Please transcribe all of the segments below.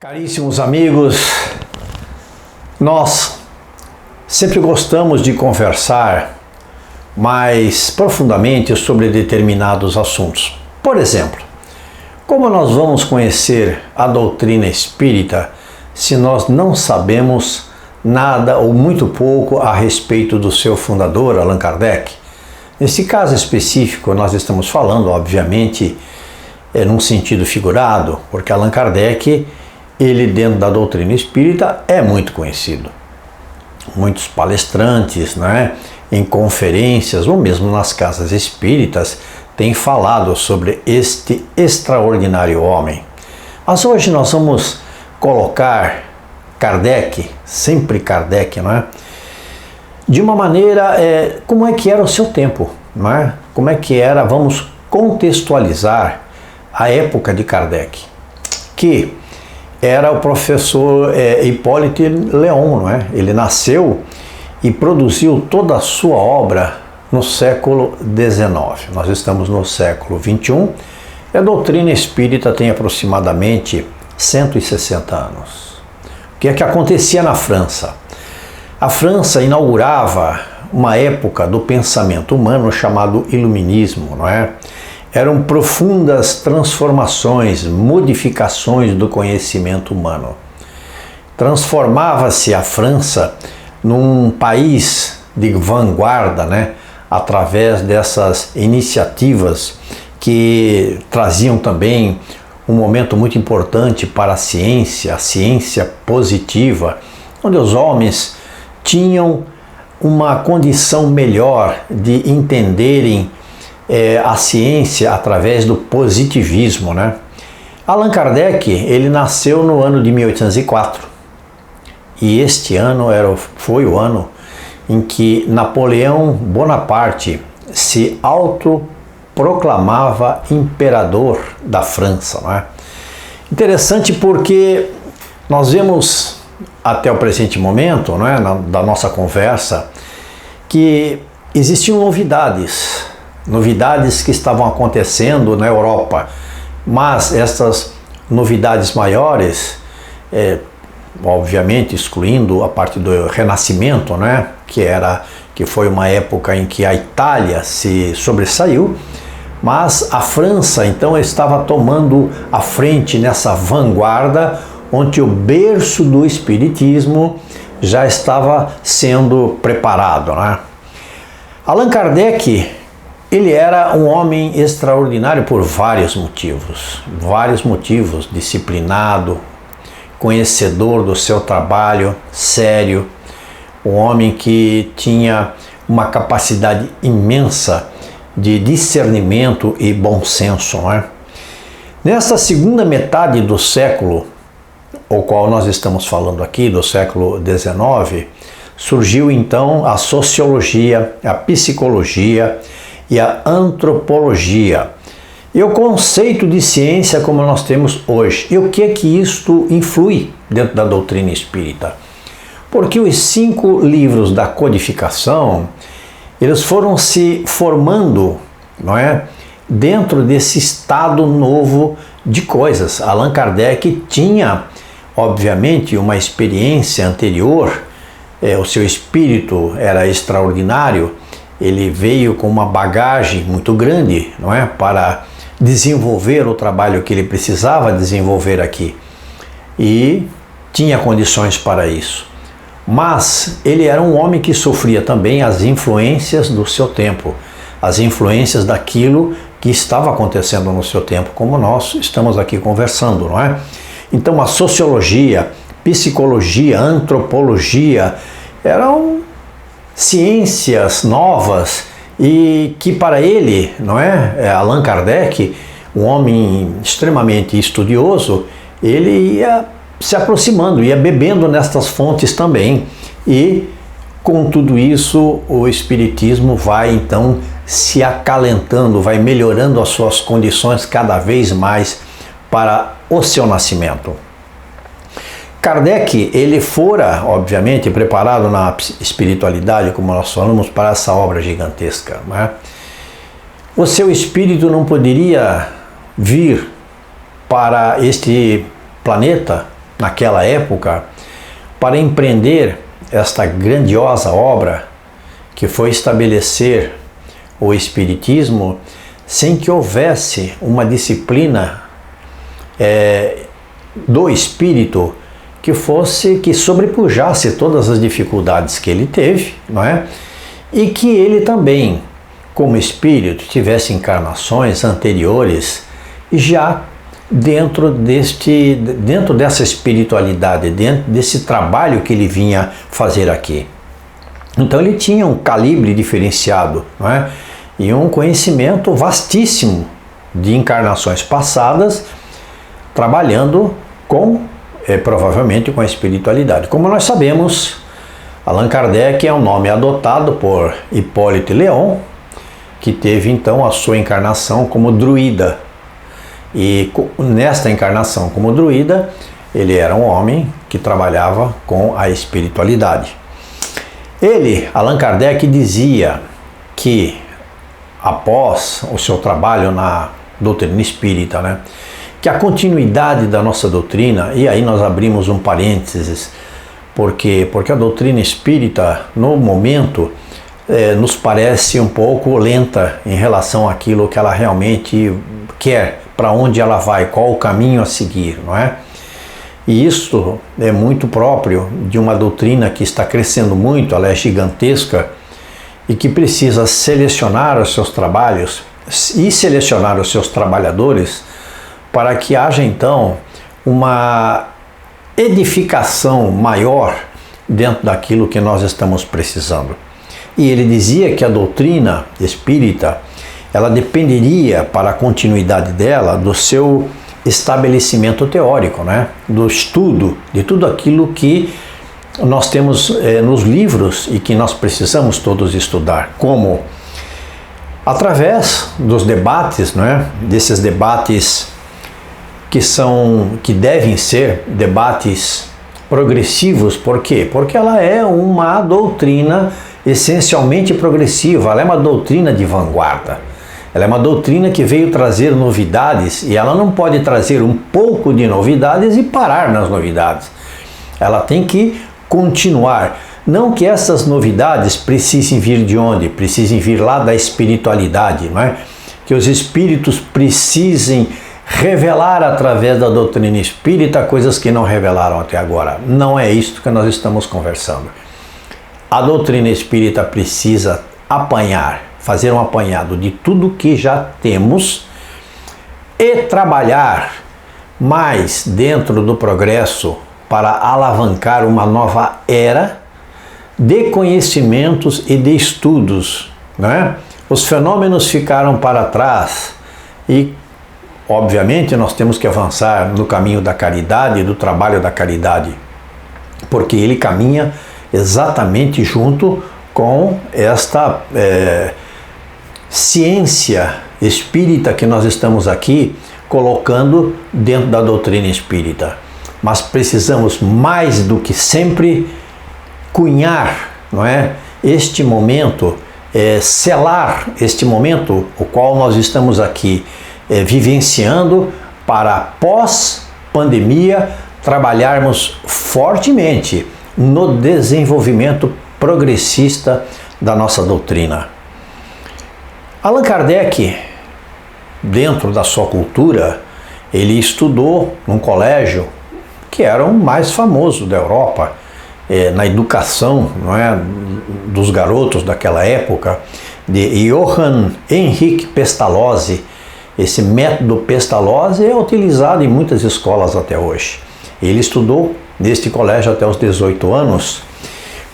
Caríssimos amigos, nós sempre gostamos de conversar mais profundamente sobre determinados assuntos. Por exemplo, como nós vamos conhecer a doutrina espírita se nós não sabemos nada ou muito pouco a respeito do seu fundador, Allan Kardec? Nesse caso específico, nós estamos falando, obviamente, num sentido figurado, porque Allan Kardec, ele dentro da doutrina espírita é muito conhecido. Muitos palestrantes, em conferências ou mesmo nas casas espíritas têm falado sobre este extraordinário homem. Mas hoje nós vamos colocar Kardec, sempre Kardec, de uma maneira, como é que era o seu tempo, como é que era, vamos contextualizar a época de Kardec, que era o professor Hippolyte Léon, Ele nasceu e produziu toda a sua obra no século XIX. Nós estamos no século XXI e a doutrina espírita tem aproximadamente 160 anos. O que é que acontecia na França? A França inaugurava uma época do pensamento humano chamado Iluminismo, Eram profundas transformações, modificações do conhecimento humano. Transformava-se a França num país de vanguarda, através dessas iniciativas que traziam também um momento muito importante para a ciência positiva, onde os homens tinham uma condição melhor de entenderem a ciência através do positivismo, Allan Kardec, ele nasceu no ano de 1804 e este ano foi o ano em que Napoleão Bonaparte se autoproclamava imperador da França, Interessante porque nós vemos até o presente momento, da nossa conversa, que existiam novidades que estavam acontecendo na Europa, mas essas novidades maiores, obviamente excluindo a parte do Renascimento, que foi uma época em que a Itália se sobressaiu, mas a França então estava tomando a frente nessa vanguarda, onde o berço do espiritismo já estava sendo preparado, Allan Kardec, ele era um homem extraordinário por vários motivos, disciplinado, conhecedor do seu trabalho, sério, um homem que tinha uma capacidade imensa de discernimento e bom senso, Nessa segunda metade do século, o qual nós estamos falando aqui, do século XIX, surgiu então a sociologia, a psicologia e a antropologia, e o conceito de ciência como nós temos hoje. E o que é que isto influi dentro da doutrina espírita? Porque os 5 livros da codificação, eles foram se formando, dentro desse estado novo de coisas. Allan Kardec tinha, obviamente, uma experiência anterior, o seu espírito era extraordinário, ele veio com uma bagagem muito grande, para desenvolver o trabalho que ele precisava desenvolver aqui. E tinha condições para isso. Mas ele era um homem que sofria também as influências do seu tempo, as influências daquilo que estava acontecendo no seu tempo, como nós estamos aqui conversando, Então a sociologia, psicologia, antropologia eram ciências novas e que para ele, Allan Kardec, um homem extremamente estudioso, ele ia se aproximando, ia bebendo nestas fontes também, e com tudo isso o espiritismo vai então se acalentando, vai melhorando as suas condições cada vez mais para o seu nascimento. Kardec, ele fora, obviamente, preparado na espiritualidade, como nós falamos, para essa obra gigantesca. O seu espírito não poderia vir para este planeta naquela época, para empreender esta grandiosa obra que foi estabelecer o Espiritismo sem que houvesse uma disciplina do Espírito que sobrepujasse todas as dificuldades que ele teve, não é? E que ele também, como Espírito, tivesse encarnações anteriores já dentro dessa espiritualidade, dentro desse trabalho que ele vinha fazer aqui. Então ele tinha um calibre diferenciado, não é? E um conhecimento vastíssimo de encarnações passadas, trabalhando provavelmente com a espiritualidade. Como nós sabemos, Allan Kardec é um nome adotado por Hipólito Leon, que teve então a sua encarnação como druida. E nesta encarnação como druida, ele era um homem que trabalhava com a espiritualidade. Allan Kardec, dizia que após o seu trabalho na doutrina espírita, né, que a continuidade da nossa doutrina, e aí nós abrimos um parênteses, porque a doutrina espírita, no momento, nos parece um pouco lenta em relação àquilo que ela realmente quer, para onde ela vai, qual o caminho a seguir, não é? E isso é muito próprio de uma doutrina que está crescendo muito, ela é gigantesca e que precisa selecionar os seus trabalhos e selecionar os seus trabalhadores para que haja então uma edificação maior dentro daquilo que nós estamos precisando. E ele dizia que a doutrina espírita, ela dependeria para a continuidade dela do seu estabelecimento teórico, né? Do estudo de tudo aquilo que nós temos nos livros e que nós precisamos todos estudar, como através dos debates, né? Desses debates que devem ser debates progressivos. Por quê? Porque ela é uma doutrina essencialmente progressiva, ela é uma doutrina de vanguarda. Ela é uma doutrina que veio trazer novidades e ela não pode trazer um pouco de novidades e parar nas novidades. Ela tem que continuar. Não que essas novidades precisem vir de onde? Precisem vir lá da espiritualidade, não é? Que os espíritos precisem revelar através da doutrina espírita coisas que não revelaram até agora. Não é isto que nós estamos conversando. A doutrina espírita precisa fazer um apanhado de tudo que já temos e trabalhar mais dentro do progresso para alavancar uma nova era de conhecimentos e de estudos, né? Os fenômenos ficaram para trás e, obviamente, nós temos que avançar no caminho da caridade, do trabalho da caridade, porque ele caminha exatamente junto com esta ciência espírita que nós estamos aqui colocando dentro da doutrina espírita. Mas precisamos mais do que sempre cunhar, não é? Este momento, selar este momento, o qual nós estamos aqui vivenciando, para pós-pandemia trabalharmos fortemente no desenvolvimento progressista da nossa doutrina. Allan Kardec, dentro da sua cultura, ele estudou num colégio que era o mais famoso da Europa, na educação, não é, dos garotos daquela época, de Johann Henrique Pestalozzi. Esse método Pestalozzi é utilizado em muitas escolas até hoje. Ele estudou neste colégio até os 18 anos,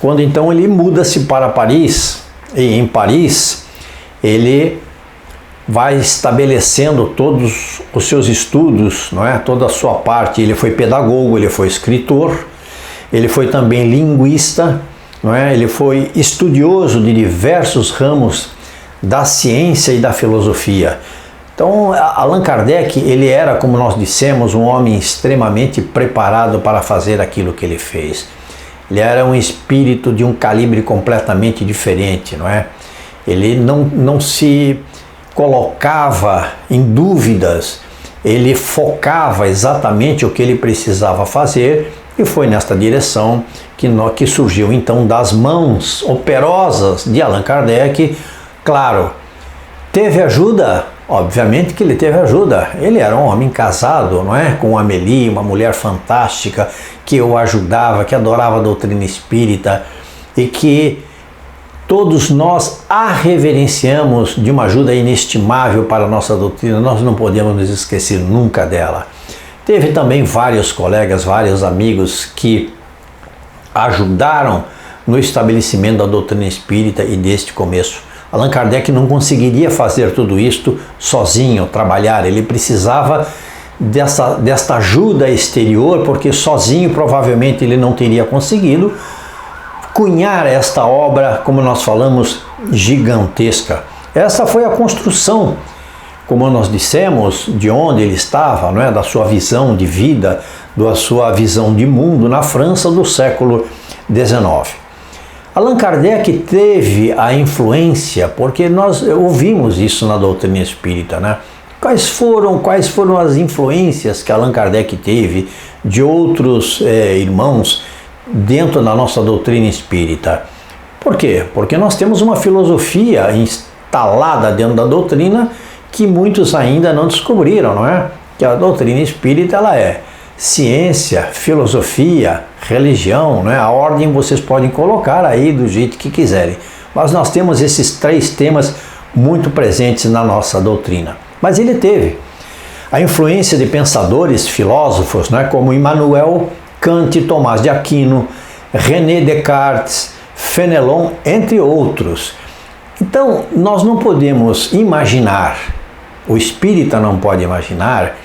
quando então ele muda-se para Paris, e em Paris ele vai estabelecendo todos os seus estudos, não é? Toda a sua parte. Ele foi pedagogo, ele foi escritor, ele foi também linguista, não é? Ele foi estudioso de diversos ramos da ciência e da filosofia. Então, Allan Kardec, ele era, como nós dissemos, um homem extremamente preparado para fazer aquilo que ele fez. Ele era um espírito de um calibre completamente diferente, não é? Ele não se colocava em dúvidas ele focava exatamente o que ele precisava fazer, e foi nesta direção que surgiu então das mãos operosas de Allan Kardec. Claro, teve ajuda, obviamente que ele teve ajuda. Ele era um homem casado, não é? Com Amélie, uma mulher fantástica que o ajudava, que adorava a doutrina espírita e que todos nós a reverenciamos de uma ajuda inestimável para a nossa doutrina. Nós não podemos nos esquecer nunca dela. Teve também vários colegas, vários amigos que ajudaram no estabelecimento da doutrina espírita e deste começo. Allan Kardec não conseguiria fazer tudo isto sozinho, trabalhar. Ele precisava desta ajuda exterior, porque sozinho provavelmente ele não teria conseguido cunhar esta obra, como nós falamos, gigantesca. Essa foi a construção, como nós dissemos, de onde ele estava, não é? Da sua visão de vida, da sua visão de mundo na França do século XIX. Allan Kardec teve a influência, porque nós ouvimos isso na doutrina espírita, né? Quais foram as influências que Allan Kardec teve de outros irmãos dentro da nossa doutrina espírita? Por quê? Porque nós temos uma filosofia instalada dentro da doutrina que muitos ainda não descobriram, não é? Que a doutrina espírita ela é ciência, filosofia, religião, não é? A ordem vocês podem colocar aí do jeito que quiserem. Mas nós temos esses três temas muito presentes na nossa doutrina. Mas ele teve a influência de pensadores, filósofos, né, como Immanuel Kant, Tomás de Aquino, René Descartes, Fenelon, entre outros. Então, nós não podemos imaginar, o espírita não pode imaginar,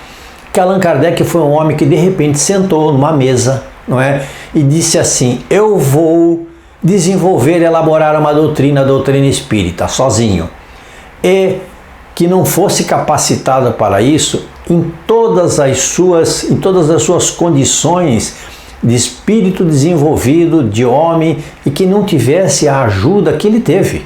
que Allan Kardec foi um homem que de repente sentou numa mesa, não é, e disse assim: eu vou desenvolver, elaborar uma doutrina, a doutrina espírita, sozinho. E que não fosse capacitado para isso em todas as suas condições de espírito desenvolvido, de homem, e que não tivesse a ajuda que ele teve,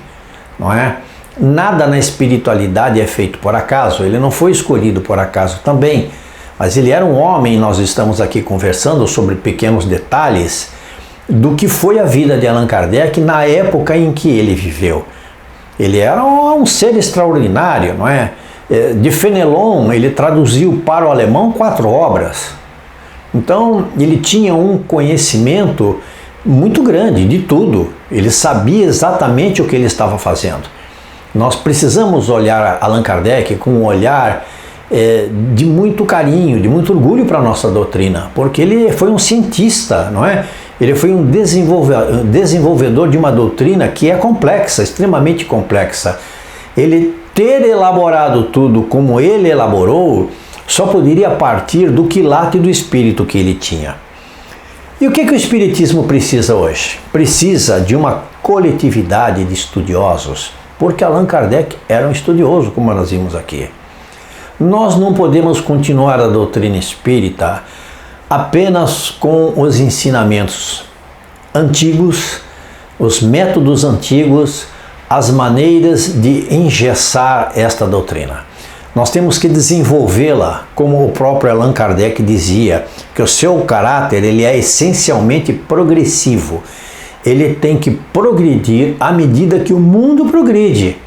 não é? Nada na espiritualidade é feito por acaso, ele não foi escolhido por acaso também, mas ele era um homem. Nós estamos aqui conversando sobre pequenos detalhes do que foi a vida de Allan Kardec na época em que ele viveu. Ele era um ser extraordinário, não é? De Fenelon, ele traduziu para o alemão 4 obras. Então, ele tinha um conhecimento muito grande de tudo. Ele sabia exatamente o que ele estava fazendo. Nós precisamos olhar Allan Kardec com um olhar de muito carinho, de muito orgulho para a nossa doutrina, porque ele foi um cientista, não é? Ele foi um desenvolvedor de uma doutrina que é complexa, extremamente complexa. Ele ter elaborado tudo como ele elaborou só poderia partir do quilate do espírito que ele tinha. E o que o espiritismo precisa hoje? Precisa de uma coletividade de estudiosos, porque Allan Kardec era um estudioso, como nós vimos aqui. Nós não podemos continuar a doutrina espírita apenas com os ensinamentos antigos, os métodos antigos, as maneiras de engessar esta doutrina. Nós temos que desenvolvê-la, como o próprio Allan Kardec dizia, que o seu caráter ele é essencialmente progressivo. Ele tem que progredir à medida que o mundo progride,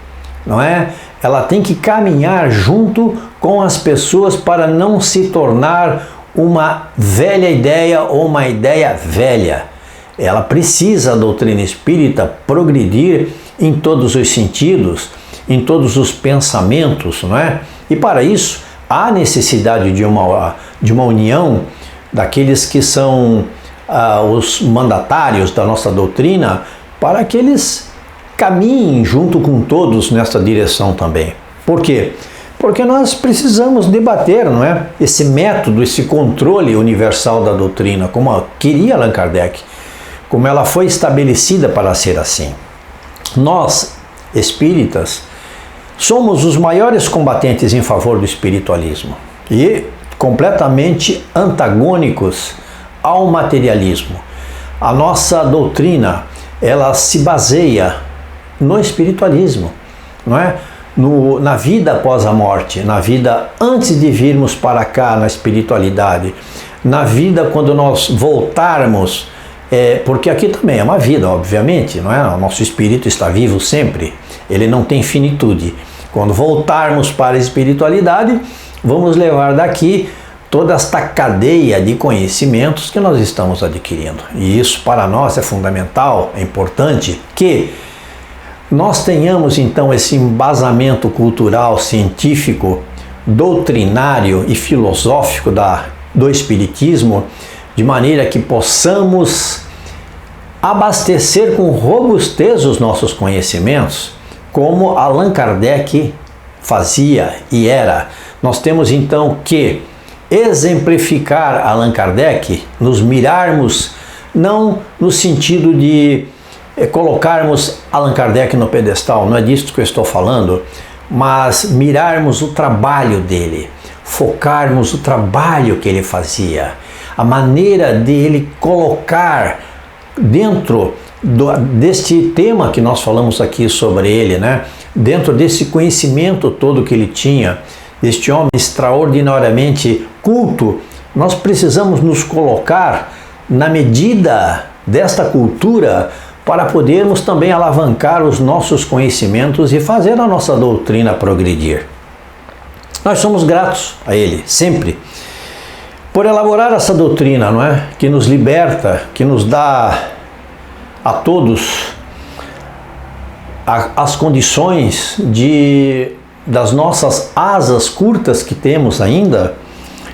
não é? Ela tem que caminhar junto com as pessoas para não se tornar uma velha ideia ou uma ideia velha. Ela precisa, a doutrina espírita, progredir em todos os sentidos, em todos os pensamentos, não é? E para isso, há necessidade de uma união daqueles que são os mandatários da nossa doutrina, para que eles caminhem junto com todos nessa direção também. Por quê? Porque nós precisamos debater, não é? Esse método, esse controle universal da doutrina, como queria Allan Kardec, como ela foi estabelecida para ser assim. Nós, espíritas, somos os maiores combatentes em favor do espiritualismo e completamente antagônicos ao materialismo. A nossa doutrina, ela se baseia no espiritualismo, não é? na vida após a morte, na vida antes de virmos para cá, na espiritualidade, na vida quando nós voltarmos, porque aqui também é uma vida, obviamente, não é? O nosso espírito está vivo sempre, ele não tem finitude. Quando voltarmos para a espiritualidade, vamos levar daqui toda esta cadeia de conhecimentos que nós estamos adquirindo. E isso para nós é fundamental, é importante que nós tenhamos então esse embasamento cultural, científico, doutrinário e filosófico do Espiritismo, de maneira que possamos abastecer com robustez os nossos conhecimentos, como Allan Kardec fazia e era. Nós temos então que exemplificar Allan Kardec, nos mirarmos, não no sentido de colocarmos Allan Kardec no pedestal, não é disso que eu estou falando, mas mirarmos o trabalho dele, focarmos o trabalho que ele fazia, a maneira dele colocar dentro deste tema que nós falamos aqui sobre ele, né? Dentro desse conhecimento todo que ele tinha, deste homem extraordinariamente culto, nós precisamos nos colocar na medida desta cultura para podermos também alavancar os nossos conhecimentos e fazer a nossa doutrina progredir. Nós somos gratos a ele, sempre, por elaborar essa doutrina, não é? Que nos liberta, que nos dá a todos as condições das nossas asas curtas que temos ainda,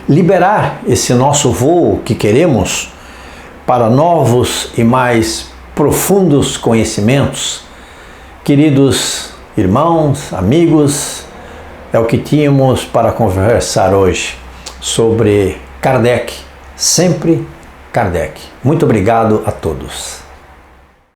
liberar esse nosso voo que queremos para novos e mais profundos conhecimentos. Queridos irmãos, amigos, é o que tínhamos para conversar hoje sobre Kardec, sempre Kardec. Muito obrigado a todos.